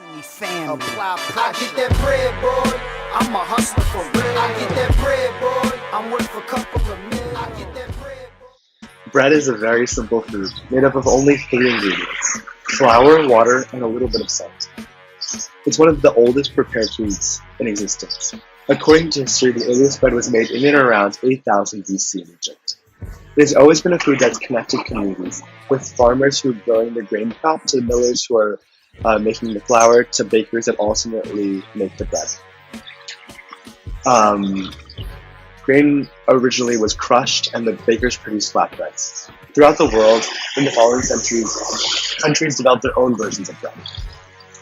I get that bread, boy. I'm a hustler for real. I get that bread, boy. I'm worth a couple of mil. I get that bread, boy. Bread is a very simple food made up of only 3 ingredients: flour, water, and a little bit of salt. It's one of the oldest prepared foods in existence. According to history, the earliest bread was made in and around 8000 BC in Egypt. It has always been a food that's connected communities, with farmers who are growing the grain crop to the millers who are making the flour to bakers that ultimately make the bread. Grain originally was crushed and the bakers produced flatbreads. Throughout the world, in the following centuries, countries developed their own versions of bread.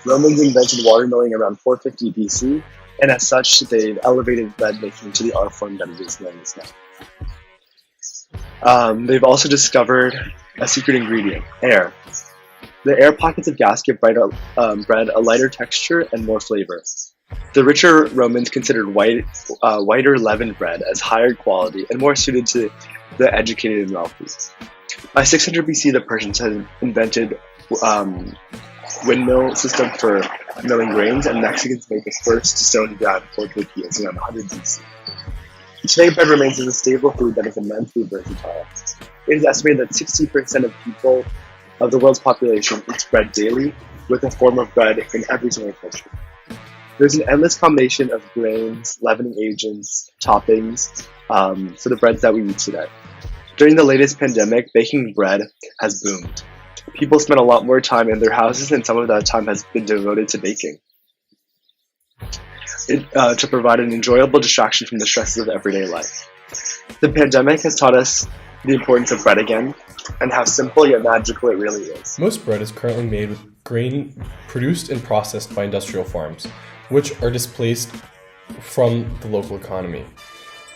Romans invented water milling around 450 BC, and as such, they've elevated bread making to the art form that it is known as now. They've also discovered a secret ingredient: air. The air pockets of gas give bread a lighter texture and more flavor. The richer Romans considered whiter leavened bread as higher quality and more suited to the educated and wealthy. By 600 BC, the Persians had invented windmill system for milling grains, and Mexicans made the first stone ground for tortillas around 100 BC. Today, bread remains as a staple food that is immensely versatile. It is estimated that 60% of people of the world's population eats bread daily, with a form of bread in every single culture. There's an endless combination of grains, leavening agents, toppings for the breads that we eat today. During the latest pandemic, baking bread has boomed. People spend a lot more time in their houses, and some of that time has been devoted to baking. To provide an enjoyable distraction from the stresses of everyday life. The pandemic has taught us the importance of bread again, and how simple yet magical it really is. Most bread is currently made with grain produced and processed by industrial farms, which are displaced from the local economy.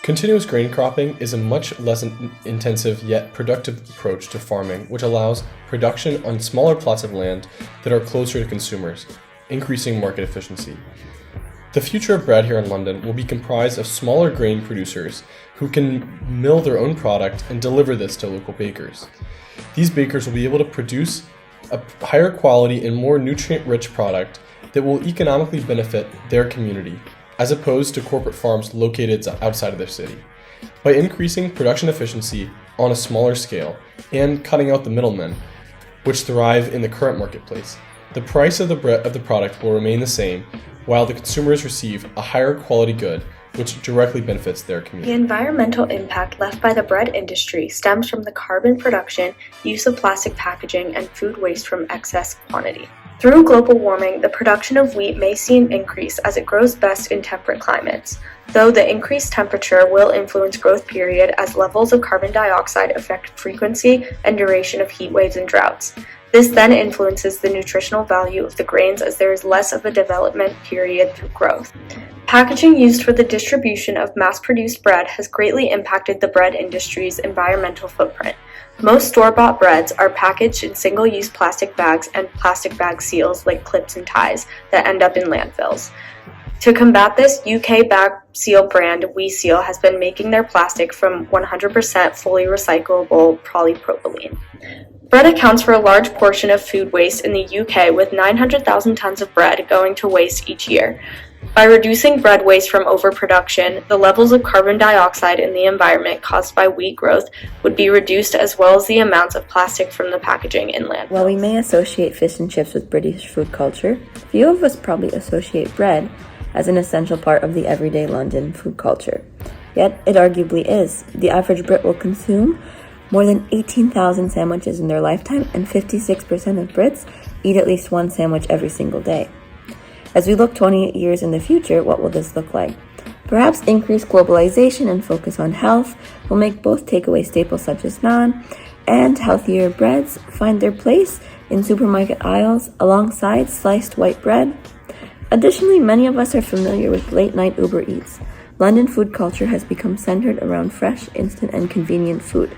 Continuous grain cropping is a much less intensive yet productive approach to farming, which allows production on smaller plots of land that are closer to consumers, increasing market efficiency. The future of bread here in London will be comprised of smaller grain producers who can mill their own product and deliver this to local bakers. These bakers will be able to produce a higher quality and more nutrient-rich product that will economically benefit their community, as opposed to corporate farms located outside of their city. By increasing production efficiency on a smaller scale and cutting out the middlemen, which thrive in the current marketplace, the price of the product will remain the same, while the consumers receive a higher quality good, which directly benefits their community. The environmental impact left by the bread industry stems from the carbon production, use of plastic packaging, and food waste from excess quantity. Through global warming, the production of wheat may see an increase as it grows best in temperate climates, though the increased temperature will influence growth period as levels of carbon dioxide affect frequency and duration of heat waves and droughts. This then influences the nutritional value of the grains as there is less of a development period through growth. Packaging used for the distribution of mass-produced bread has greatly impacted the bread industry's environmental footprint. Most store-bought breads are packaged in single-use plastic bags and plastic bag seals like clips and ties that end up in landfills. To combat this, UK bag seal brand WeSeal has been making their plastic from 100% fully recyclable polypropylene. Bread accounts for a large portion of food waste in the UK, with 900,000 tons of bread going to waste each year. By reducing bread waste from overproduction, the levels of carbon dioxide in the environment caused by wheat growth would be reduced, as well as the amounts of plastic from the packaging in landfills. While we may associate fish and chips with British food culture, few of us probably associate bread as an essential part of the everyday London food culture. Yet it arguably is. The average Brit will consume more than 18,000 sandwiches in their lifetime, and 56% of Brits eat at least one sandwich every single day. As we look 28 years in the future, what will this look like? Perhaps increased globalization and focus on health will make both takeaway staples such as naan and healthier breads find their place in supermarket aisles alongside sliced white bread. Additionally, many of us are familiar with late-night Uber Eats. London food culture has become centered around fresh, instant, and convenient food.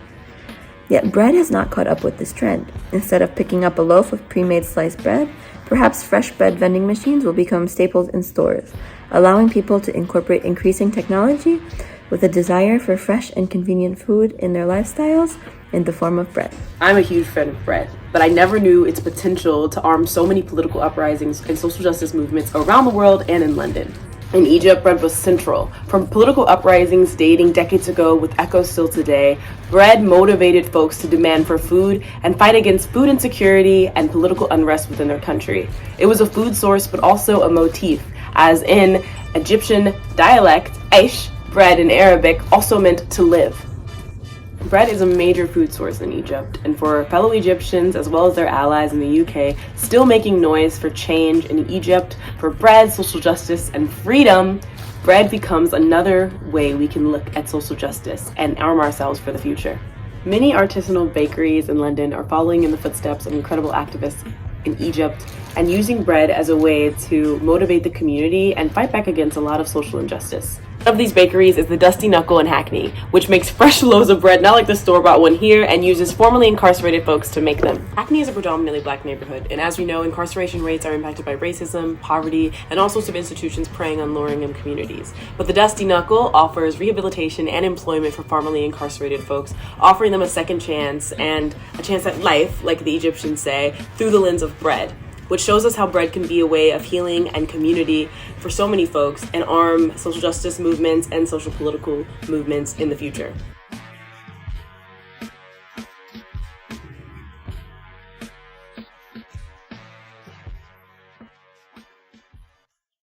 Yet bread has not caught up with this trend. Instead of picking up a loaf of pre-made sliced bread, perhaps fresh bread vending machines will become staples in stores, allowing people to incorporate increasing technology with a desire for fresh and convenient food in their lifestyles in the form of bread. I'm a huge fan of bread. but I never knew its potential to arm so many political uprisings and social justice movements around the world and in London. In Egypt, bread was central. From political uprisings dating decades ago with echoes still today, bread motivated folks to demand for food and fight against food insecurity and political unrest within their country. It was a food source, but also a motif, as in Egyptian dialect, aish, bread in Arabic, also meant to live. Bread is a major food source in Egypt, and for fellow Egyptians as well as their allies in the UK, still making noise for change in Egypt, for bread, social justice, and freedom, bread becomes another way we can look at social justice and arm ourselves for the future. Many artisanal bakeries in London are following in the footsteps of incredible activists in Egypt and using bread as a way to motivate the community and fight back against a lot of social injustice. One of these bakeries is the Dusty Knuckle in Hackney, which makes fresh loaves of bread, not like the store-bought one here, and uses formerly incarcerated folks to make them. Hackney is a predominantly black neighborhood, and as we know, incarceration rates are impacted by racism, poverty, and all sorts of institutions preying on lower-income communities. But the Dusty Knuckle offers rehabilitation and employment for formerly incarcerated folks, offering them a second chance and a chance at life, like the Egyptians say, through the lens of bread, which shows us how bread can be a way of healing and community for so many folks and arm social justice movements and social political movements in the future.